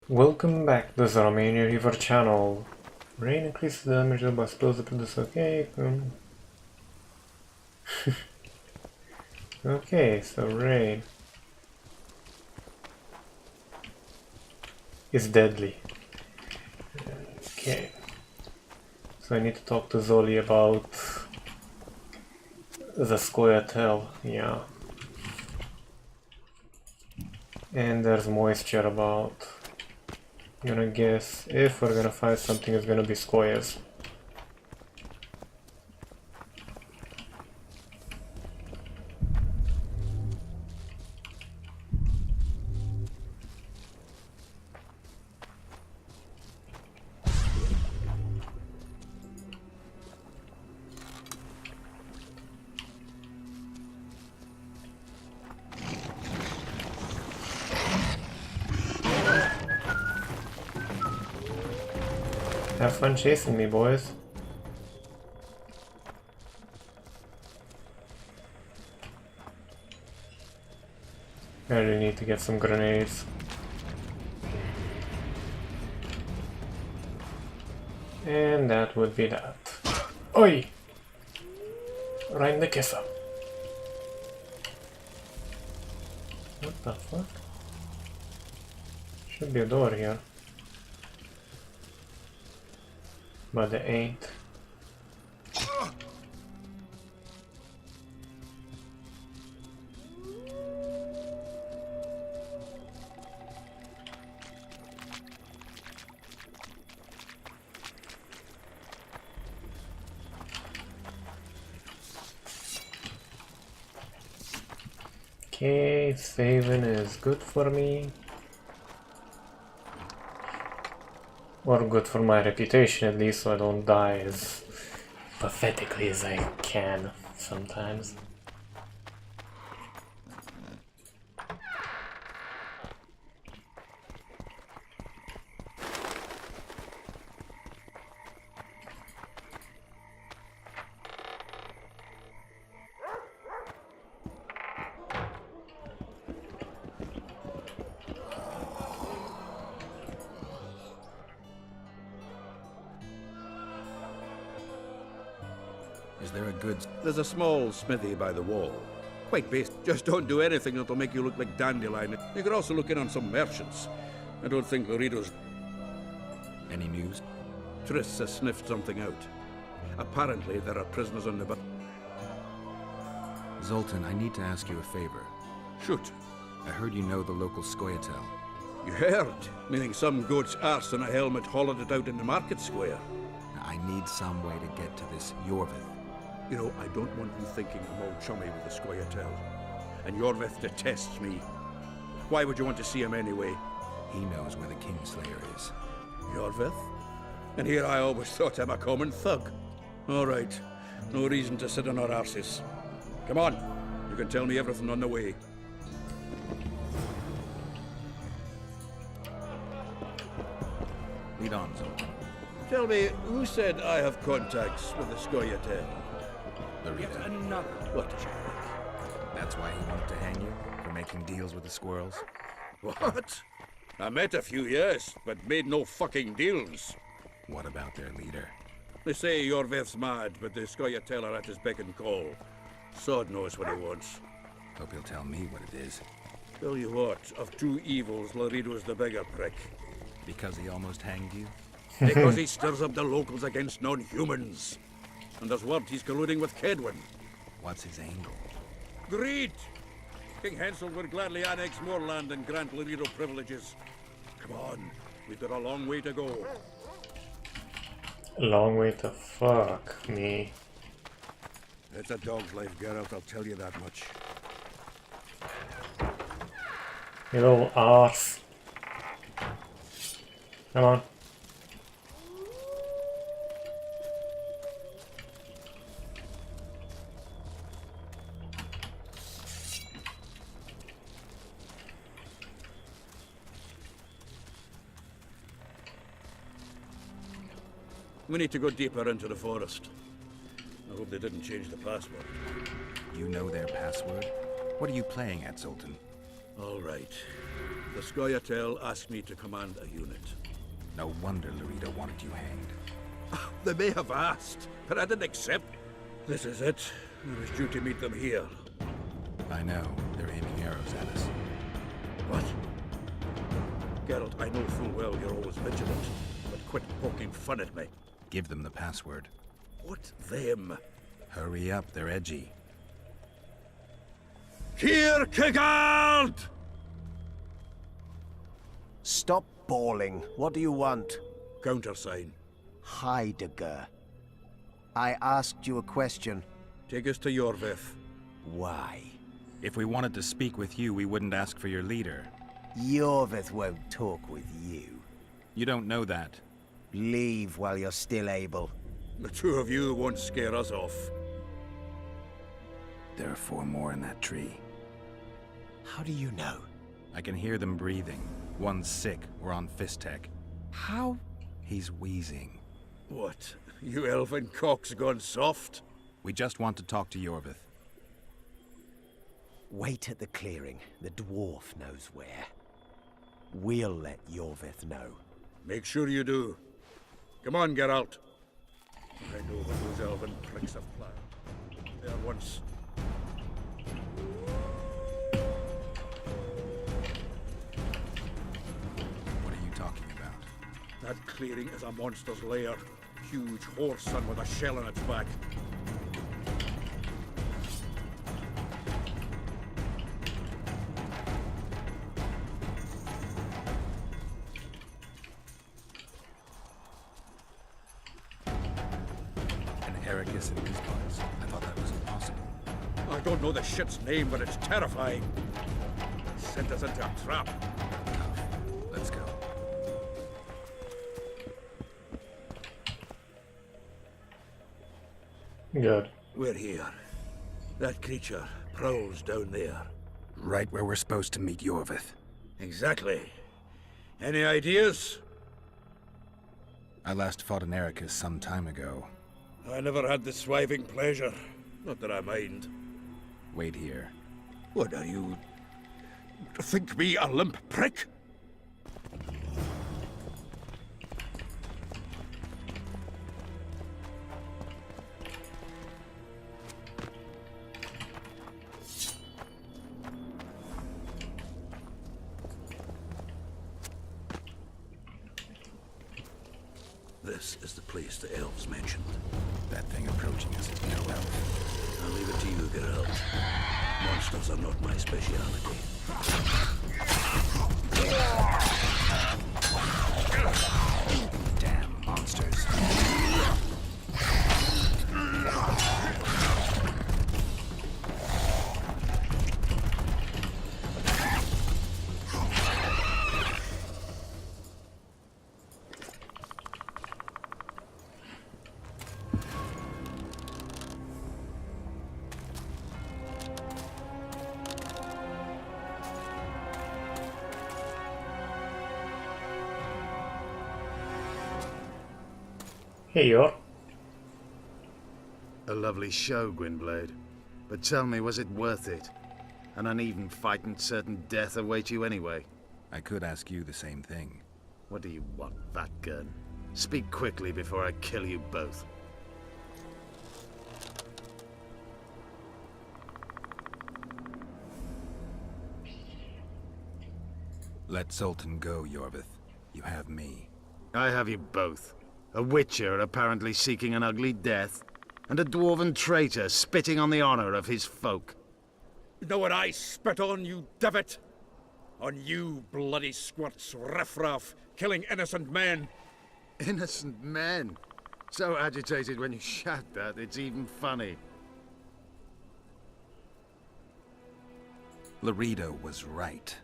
Welcome back to the Romanian Reaver channel. Rain increases the damage by explosive produce. Okay. Okay, so rain is deadly. Okay. So I need to talk to Zoli about the square tail. Yeah. And there's moisture about. I'm gonna guess if we're gonna find something, it's gonna be squares. Have fun chasing me, boys. I really need to get some grenades. And that would be that. Oi! Right in the kisser. What the fuck? Should be a door here. But there ain't. Okay, saving is good for me. Or good for my reputation at least, so I don't die as pathetically as I can sometimes. Is there a good... There's a small smithy by the wall. Quite basic. Just don't do anything that'll make you look like Dandelion. You could also look in on some merchants. I don't think Laredo's... Any news? Triss has sniffed something out. Apparently, there are prisoners on the boat. Zoltan, I need to ask you a favor. Shoot. I heard you know the local Skoyatel. You heard? Meaning some goat's arse in a helmet hollowed it out in the market square. I need some way to get to this Yorvith. You know, I don't want you thinking I'm all chummy with the Skoyatel. And Yorvith detests me. Why would you want to see him anyway? He knows where the Kingslayer is. Yorvith? And here I always thought him a common thug. All right. No reason to sit on our arses. Come on. You can tell me everything on the way. Lead on, Zoltan. Tell me, who said I have contacts with the Skoyatel? The Reaver. Another. What? That's why he wanted to hang you? For making deals with the squirrels? What? I met a few, yes, but made no fucking deals. What about their leader? They say Yorvith's mad, but the Skoyatel are at his beck and call. Sod knows what he wants. Hope he'll tell me what it is. Tell you what, of two evils, Laredo's the bigger prick. Because he almost hanged you? Because he stirs up the locals against non-humans. And there's word he's colluding with Kedwin. What's his angle? Greed! King Hensel would gladly annex more land and grant Laredo privileges. Come on, we've got a long way to go. A long way to fuck me. It's a dog's life, Geralt, I'll tell you that much. You little arse. Come on. We need to go deeper into the forest. I hope they didn't change the password. You know their password? What are you playing at, Zoltan? All right. The Scoia'tael asked me to command a unit. No wonder Larita wanted you hanged. They may have asked, but I didn't accept. This is it. I was due to meet them here. I know. They're aiming arrows at us. What? Geralt, I know full well you're always vigilant, but quit poking fun at me. Give them the password. What them? Hurry up, they're edgy. Kierkegaard! Stop bawling. What do you want? Countersign. Heidegger. I asked you a question. Take us to Jorvith. Why? If we wanted to speak with you, we wouldn't ask for your leader. Jorvith won't talk with you. You don't know that. Leave while you're still able. The two of you won't scare us off. There are 4 more in that tree. How do you know? I can hear them breathing. One's sick. We're on Fistek. How? He's wheezing. What? You elfin cock's gone soft? We just want to talk to Jorvith. Wait at the clearing. The dwarf knows where. We'll let Jorvith know. Make sure you do. Come on, Geralt. I know what those elven pricks have planned. There once. What are you talking about? That clearing is a monster's lair. Huge horse son with a shell on its back. Ericus in these parts. I thought that was impossible. I don't know the shit's name, but it's terrifying. It sent us into a trap. Let's go. Good. We're here. That creature prowls down there. Right where we're supposed to meet Jorvith. Exactly. Any ideas? I last fought an Ericus some time ago. I never had the swiving pleasure. Not that I mind. Wait here. What are you... think me a limp prick? This is the place the elves mentioned. That thing approaching us is no elf. I'll leave it to you, Geralt. Monsters are not my speciality. Damn monsters. Here you are. A lovely show, Gwynblade. But tell me, was it worth it? An uneven fight and certain death await you anyway. I could ask you the same thing. What do you want, fat gun? Speak quickly before I kill you both. Let Sultan go, Jorvith. You have me. I have you both. A witcher apparently seeking an ugly death, and a dwarven traitor spitting on the honor of his folk. You know what I spit on, you divot? On you, bloody squirts, riffraff, killing innocent men. Innocent men? So agitated when you shout that, it's even funny. Larita was right.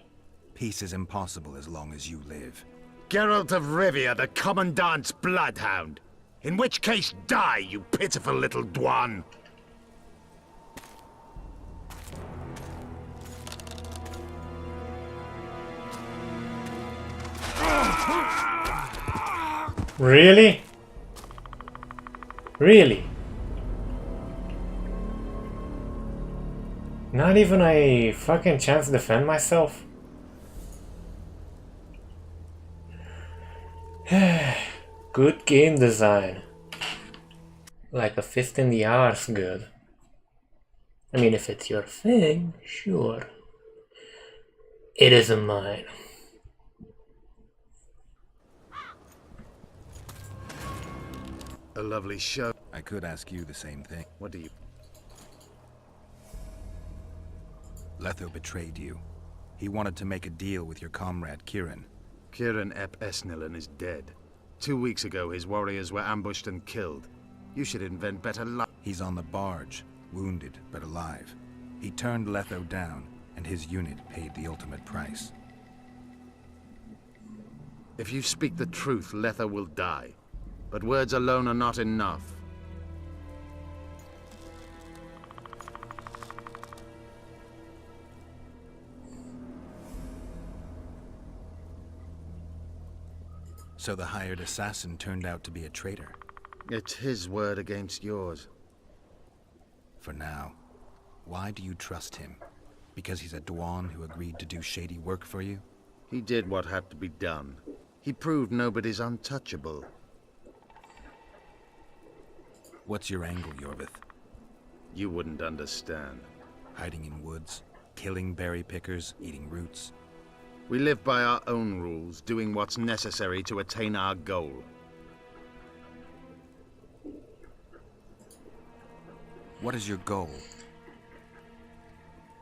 Peace is impossible as long as you live. Geralt of Rivia, the Commandant's bloodhound. In which case, die, you pitiful little dwan. Really? Really? Not even a fucking chance to defend myself? good game design. Like a fist in the arse good. I mean, if it's your thing, sure. It isn't mine. A lovely show. I could ask you the same thing. What do you... Letho betrayed you. He wanted to make a deal with your comrade, Kieran. Kieran Ep Esnillen is dead. 2 weeks ago, his warriors were ambushed and killed. You should invent better luck. He's on the barge, wounded but alive. He turned Letho down, and his unit paid the ultimate price. If you speak the truth, Letho will die. But words alone are not enough. So the hired assassin turned out to be a traitor. It's his word against yours. For now. Why do you trust him? Because he's a Dwan who agreed to do shady work for you? He did what had to be done. He proved nobody's untouchable. What's your angle, Yorvith? You wouldn't understand. Hiding in woods, killing berry pickers, eating roots. We live by our own rules, doing what's necessary to attain our goal. What is your goal?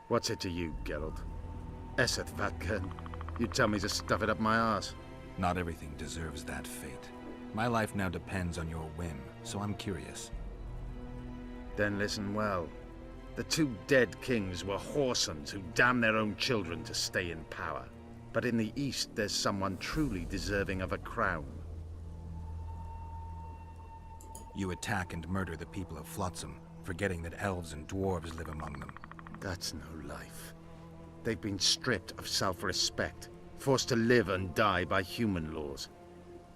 What's it to you, Geralt? Esseth, Vatkan. You tell me to stuff it up my arse. Not everything deserves that fate. My life now depends on your whim, so I'm curious. Then listen well. The 2 dead kings were whoresons who damned their own children to stay in power. But in the east, there's someone truly deserving of a crown. You attack and murder the people of Flotsam, forgetting that elves and dwarves live among them. That's no life. They've been stripped of self-respect, forced to live and die by human laws.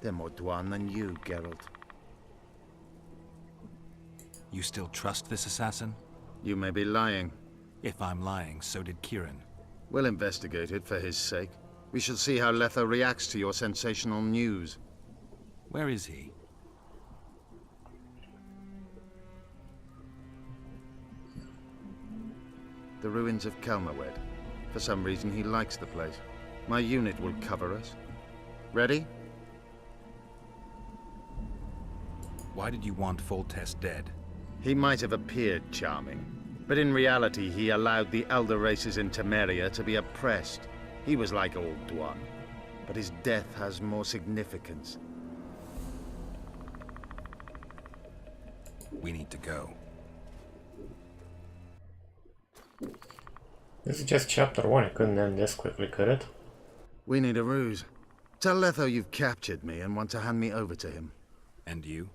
They're more Dwan than you, Geralt. You still trust this assassin? You may be lying. If I'm lying, so did Kieran. We'll investigate it for his sake. We shall see how Letho reacts to your sensational news. Where is he? The ruins of Kelmawed. For some reason, he likes the place. My unit will cover us. Ready? Why did you want Foltest dead? He might have appeared charming, but in reality, he allowed the elder races in Temeria to be oppressed. He was like old Dwan, but his death has more significance. We need to go. This is just chapter 1, it couldn't end this quickly, could it? We need a ruse. Tell Letho you've captured me and want to hand me over to him. And you?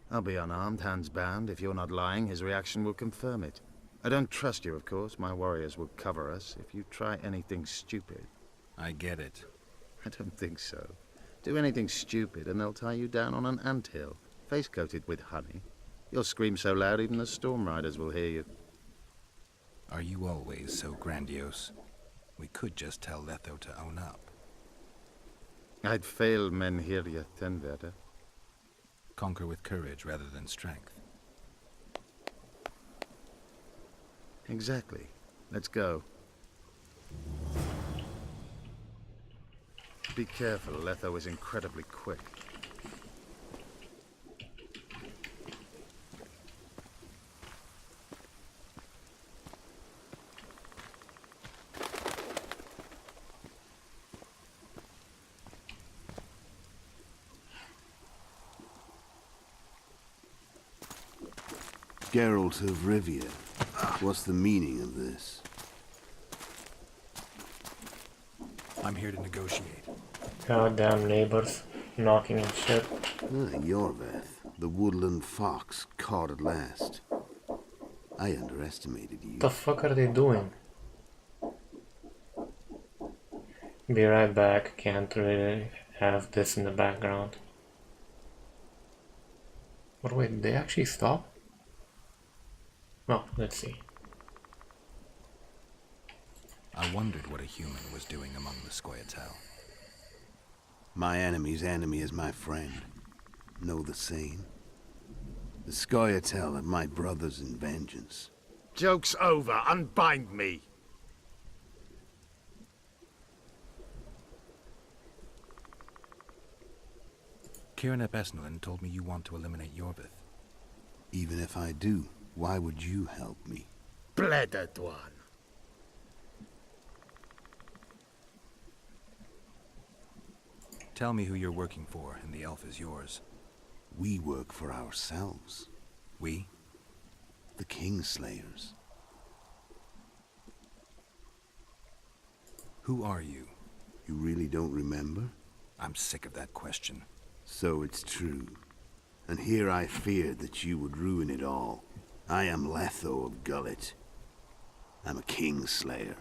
I'll be unarmed, hands bound. If you're not lying, his reaction will confirm it. I don't trust you, of course. My warriors will cover us if you try anything stupid. I get it. I don't think so. Do anything stupid and they'll tie you down on an anthill, face-coated with honey. You'll scream so loud even the storm riders will hear you. Are you always so grandiose? We could just tell Letho to own up. I'd fail men here yet, Tenverder. Conquer with courage rather than strength. Exactly. Let's go. Be careful, Letho is incredibly quick. Geralt of Rivia. What's the meaning of this? I'm here to negotiate. Goddamn neighbors, knocking and shit. Yorveth, the woodland fox, caught at last. I underestimated you. What the fuck are they doing? Be right back, can't really have this in the background. But wait, did they actually stop? Oh, let's see. I wondered what a human was doing among the Scoia'tael. My enemy's enemy is my friend. know the same. The Scoia'tael are my brothers in vengeance. Joke's over. Unbind me. Kieran ap Esnalin told me you want to eliminate Yorvith. Even if I do, why would you help me? Bleda Dwan. Tell me who you're working for, and the elf is yours. We work for ourselves. We? The Kingslayers. Who are you? You really don't remember? I'm sick of that question. So it's true. And here I feared that you would ruin it all. I am Letho of Gullet. I'm a Kingslayer.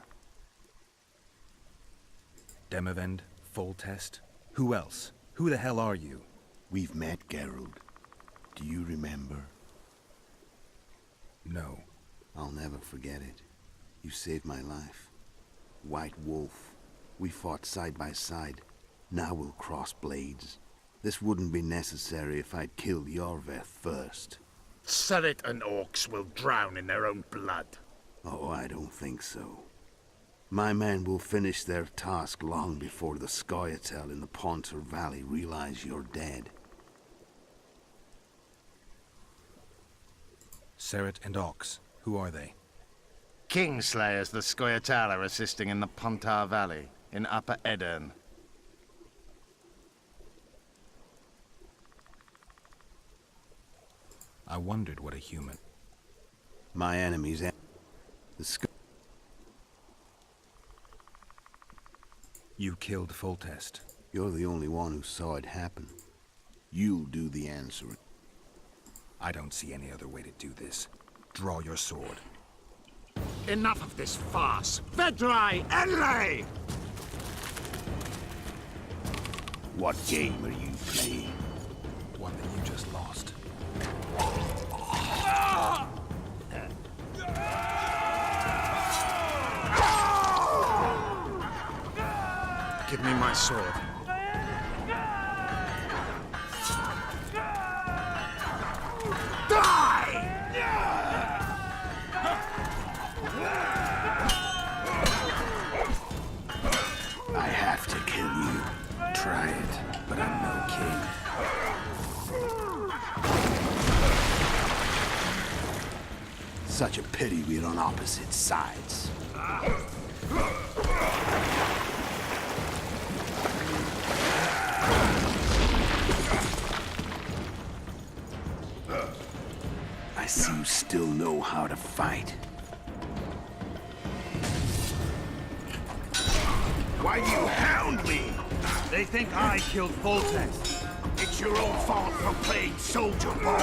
Demavend? Foltest? Who else? Who the hell are you? We've met, Geralt. Do you remember? No. I'll never forget it. You saved my life. White Wolf. We fought side by side. Now we'll cross blades. This wouldn't be necessary if I'd killed Yorvith first. Surret and orcs will drown in their own blood. Oh, I don't think so. My men will finish their task long before the Scoia'tael in the Pontar Valley realize you're dead. Surret and Ox. Who are they? Kingslayers the Scoia'tael are assisting in the Pontar Valley, in Upper Edirn. I wondered what a human... My enemies... The Sco... You killed Foltest. You're the only one who saw it happen. You'll do the answering. I don't see any other way to do this. Draw your sword. Enough of this farce! Vedrai Enlay! What game are you playing? One that you just lost. Give me my sword. Die! I have to kill you. Try it, but I'm no king. Such a pity we're on opposite sides. I see you still know how to fight. Why do you hound me? They think I killed Foltest. It's your own fault for playing soldier boy.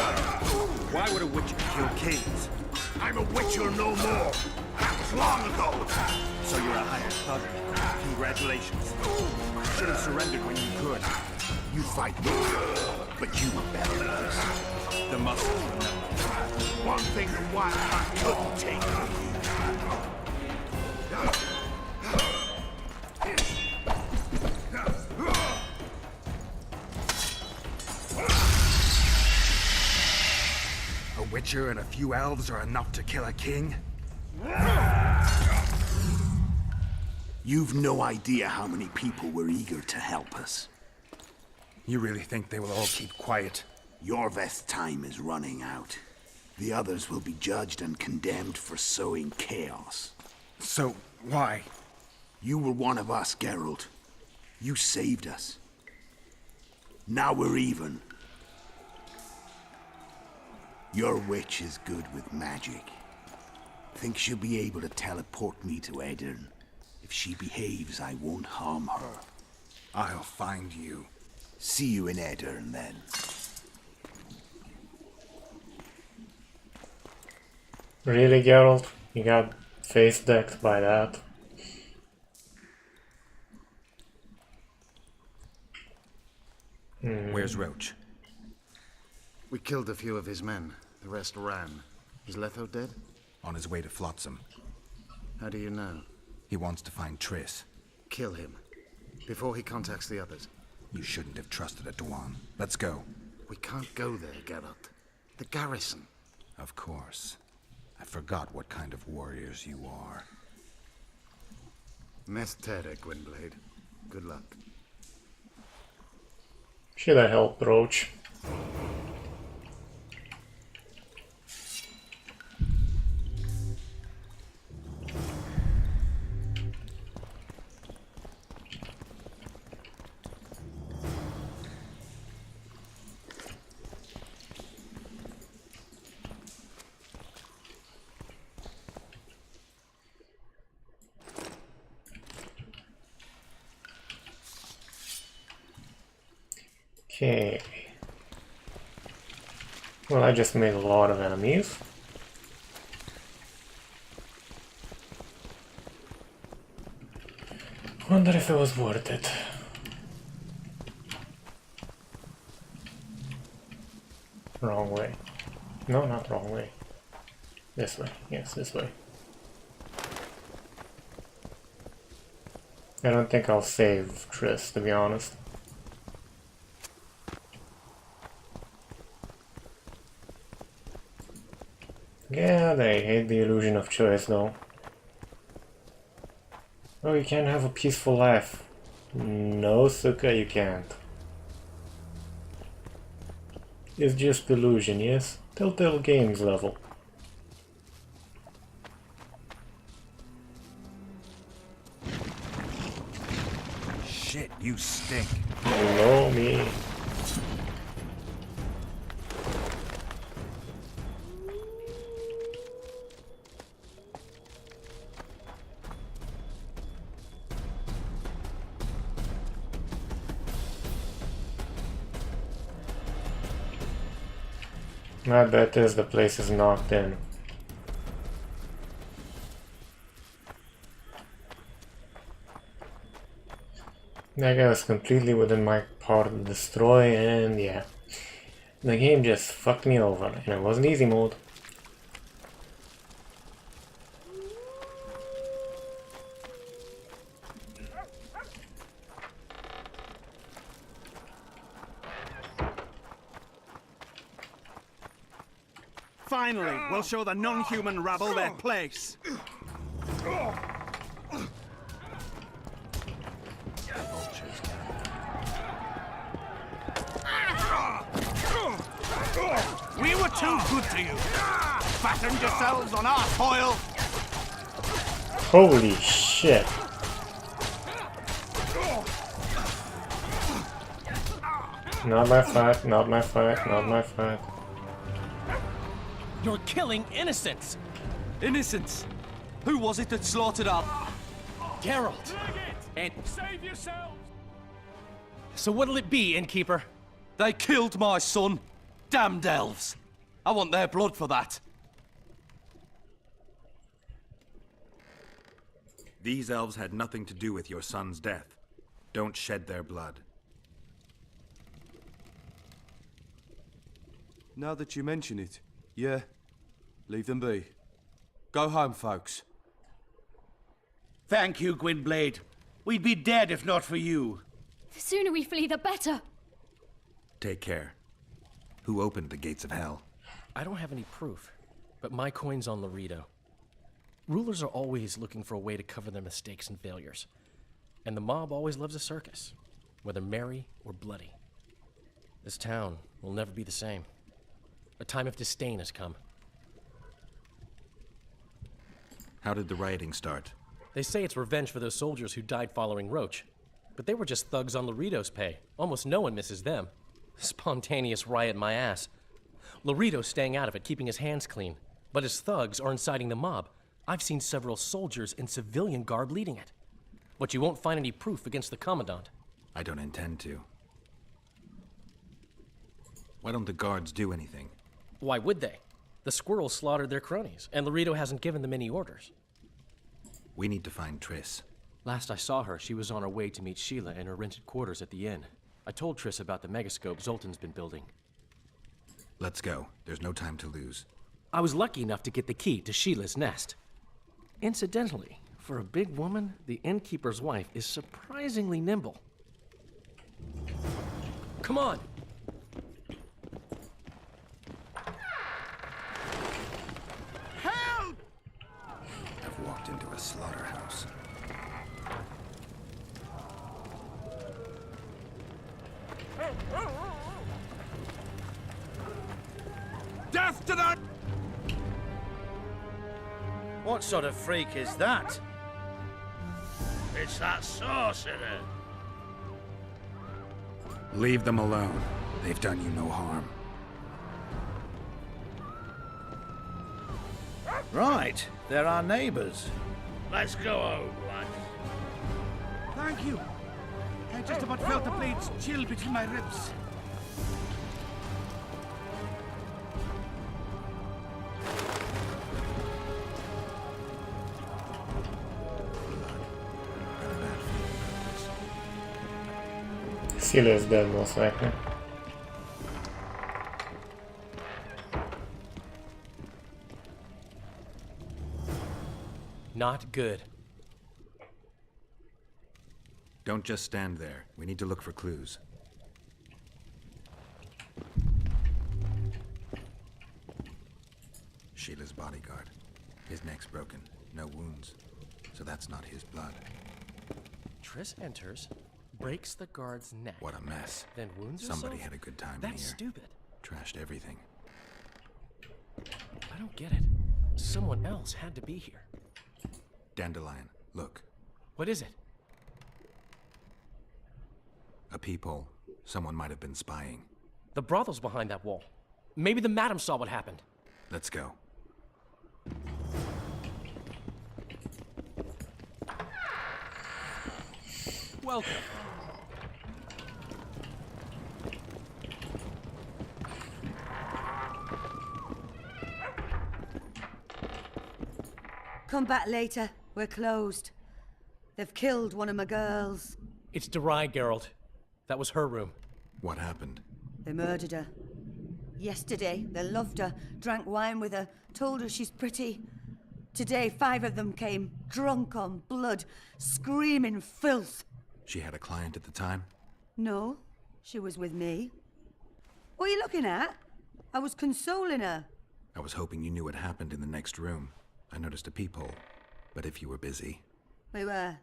Why would a witcher kill kings? I'm a witcher no more. That was long ago. So you're a hired thug. Congratulations. Should have surrendered when you could. You fight me, but you were better than us. The muscles remember. One thing the wild hunt couldn't take from you. A witcher and a few elves are enough to kill a king? You've no idea how many people were eager to help us. You really think they will all keep quiet? Yorvith's time is running out. The others will be judged and condemned for sowing chaos. So, why? You were one of us, Geralt. You saved us. Now we're even. Your witch is good with magic. Think she'll be able to teleport me to Edirn. If she behaves, I won't harm her. I'll find you. See you in Edirn, then. Really, Geralt? You got face decked by that? Where's Roach? We killed a few of his men. The rest ran. Is Letho dead? On his way to Flotsam. How do you know? He wants to find Triss. Kill him. Before he contacts the others. You shouldn't have trusted a Dwan. Let's go. We can't go there, Geralt. The garrison. Of course. I forgot what kind of warriors you are. Mestere, Gwynblade. Good luck. Should I help Roach? Okay. Well, I just made a lot of enemies. Wonder if it was worth it. Wrong way. No, not wrong way. This way. Yes, this way. I don't think I'll save Triss, to be honest. Yeah, they hate the illusion of choice, though. Oh, you can't have a peaceful life. No, Suka, you can't. It's just illusion, yes? Telltale Games level. Shit, you stink. Below me. I bet the place is knocked in. That guy was completely within my power to destroy, and yeah. The game just fucked me over, and it wasn't easy mode. Finally, we'll show the non-human rabble their place. We were too good to you. Fattened yourselves on our toil. Holy shit. Not my fight, not my fight, not my fight. You're killing innocents! Innocents? Who was it that slaughtered our... Geralt! And Save yourselves! So what'll it be, innkeeper? they killed my son. Damned elves. I want their blood for that. These elves had nothing to do with your son's death. Don't shed their blood. Now that you mention it, yeah, leave them be. Go home, folks. Thank you, Gwynblade. We'd be dead if not for you. The sooner we flee, the better. Take care. Who opened the gates of hell? I don't have any proof, but my coin's on Laredo. Rulers are always looking for a way to cover their mistakes and failures. And the mob always loves a circus, whether merry or bloody. This town will never be the same. A time of disdain has come. How did the rioting start? They say it's revenge for those soldiers who died following Roach. But they were just thugs on Laredo's pay. Almost no one misses them. Spontaneous riot my ass. Laredo's staying out of it, keeping his hands clean. But his thugs are inciting the mob. I've seen several soldiers in civilian garb leading it. But you won't find any proof against the Commandant. I don't intend to. Why don't the guards do anything? Why would they? The squirrels slaughtered their cronies, and Laredo hasn't given them any orders. We need to find Triss. Last I saw her, she was on her way to meet Sheila in her rented quarters at the inn. I told Triss about the megascope Zoltan's been building. Let's go. There's no time to lose. I was lucky enough to get the key to Sheila's nest. Incidentally, for a big woman, the innkeeper's wife is surprisingly nimble. Come on! slaughterhouse. Death to the... What sort of freak is that? It's that sorcerer. Leave them alone. They've done you no harm. Right, they're our neighbors. Let's go home, lads. Thank you. I just about felt the blades chill between my ribs. Scylla is dead, most likely. Not good. Don't just stand there. We need to look for clues. Sheila's bodyguard. His neck's broken. No wounds. So that's not his blood. Triss enters, breaks the guard's neck. What a mess. Then wounds Somebody herself? had a good time in That's here. stupid. Trashed everything. I don't get it. Someone else had to be here. Dandelion, look. What is it? A peephole. Someone might have been spying. The brothel's behind that wall. Maybe the madam saw what happened. Let's go. Welcome. Come back later. We're closed. They've killed one of my girls. It's Derai, Geralt. That was her room. What happened? They murdered her. Yesterday, they loved her, drank wine with her, told her she's pretty. Today, 5 of them came, drunk on blood, screaming filth. She had a client at the time? No, she was with me. What are you looking at? I was consoling her. I was hoping you knew what happened in the next room. I noticed a peephole, but if you were busy... We were,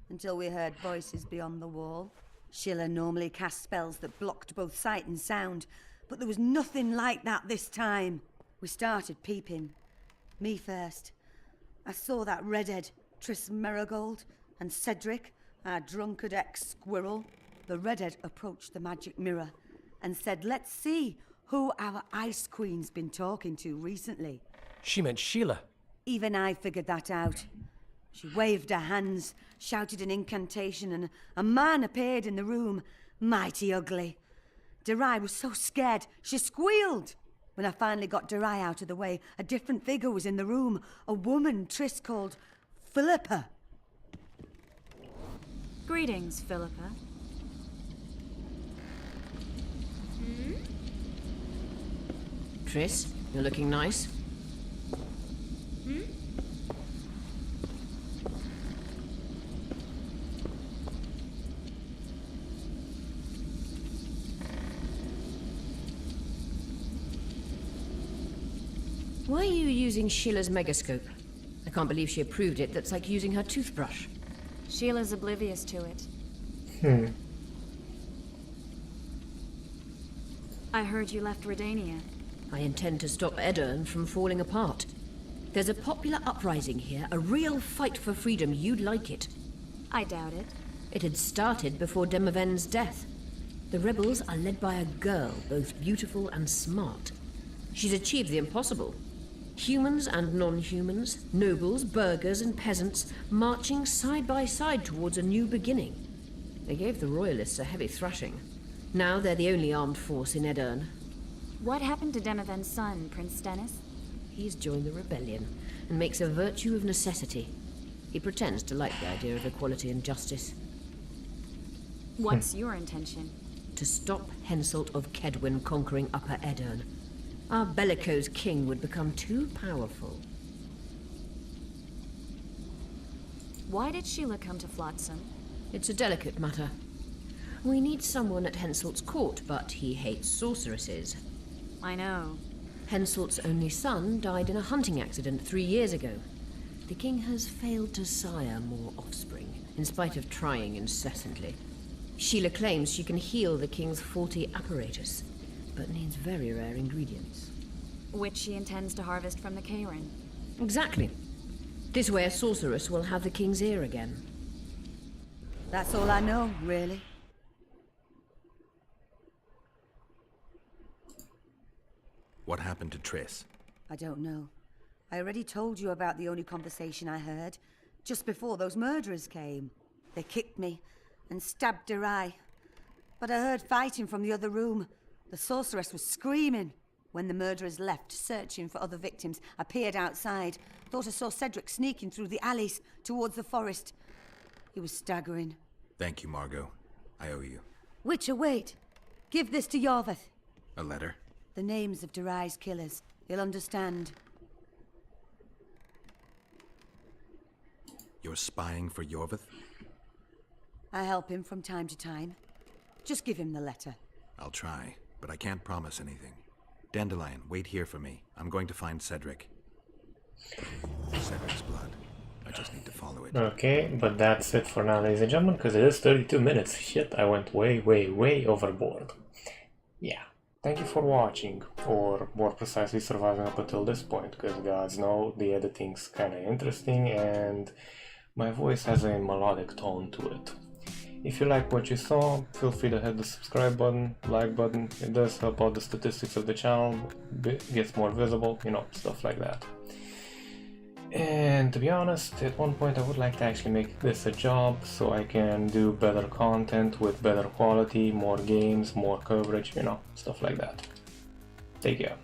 until we heard voices beyond the wall. Sheila normally cast spells that blocked both sight and sound, but there was nothing like that this time. We started peeping. Me first. I saw that redhead, Triss Merigold, and Cedric, our drunkard ex-squirrel. The redhead approached the magic mirror and said, let's see who our Ice Queen's been talking to recently. She meant Sheila. Even I figured that out. She waved her hands, shouted an incantation, and a man appeared in the room, mighty ugly. Derai was so scared, she squealed. When I finally got Derai out of the way, a different figure was in the room, a woman Triss called Philippa. Greetings, Philippa. Triss, you're looking nice. Why are you using Sheila's megascope? I can't believe she approved it. That's like using her toothbrush. Sheila's oblivious to it. I heard you left Redania. I intend to stop Edirne from falling apart. There's a popular uprising here, a real fight for freedom. You'd like it. I doubt it. It had started before Demoven's death. The rebels are led by a girl, both beautiful and smart. She's achieved the impossible. Humans and non-humans, nobles, burghers and peasants, marching side by side towards a new beginning. They gave the royalists a heavy thrashing. Now they're the only armed force in Edirne. What happened to Demoven's son, Prince Stennis? He's joined the rebellion and makes a virtue of necessity. He pretends to like the idea of equality and justice. What's your intention? To stop Henselt of Kedwen conquering Upper Edirne. Our bellicose king would become too powerful. Why did Sheila come to Flotsam? It's a delicate matter. We need someone at Henselt's court, but he hates sorceresses. I know. Henselt's only son died in a hunting accident 3 years ago. The king has failed to sire more offspring, in spite of trying incessantly. Sheila claims she can heal the king's faulty apparatus, but needs very rare ingredients. Which she intends to harvest from the cairn. Exactly. This way a sorceress will have the king's ear again. That's all I know, really. What happened to Triss? I don't know. I already told you about the only conversation I heard, just before those murderers came. They kicked me and stabbed her eye. But I heard fighting from the other room. The sorceress was screaming. When the murderers left, searching for other victims, I peered outside. Thought I saw Cedric sneaking through the alleys towards the forest. He was staggering. Thank you, Margot. I owe you. Witcher, wait. Give this to Yorveth. A letter? The names of Derai's killers. He'll understand. You're spying for Yorveth? I help him from time to time. Just give him the letter. I'll try, but I can't promise anything. Dandelion, wait here for me. I'm going to find Cedric. Cedric's blood. I just need to follow it. Okay, but that's it for now, ladies and gentlemen, because it is 32 minutes. Shit, I went way overboard. Yeah. Thank you for watching, or more precisely surviving up until this point, because gods know the editing's kinda interesting and my voice has a melodic tone to it. If you like what you saw, feel free to hit the subscribe button, like button. It does help out the statistics of the channel, gets more visible, you know, stuff like that. And to be honest, at one point I would like to actually make this a job so I can do better content with better quality, more games, more coverage, you know, stuff like that. Take care.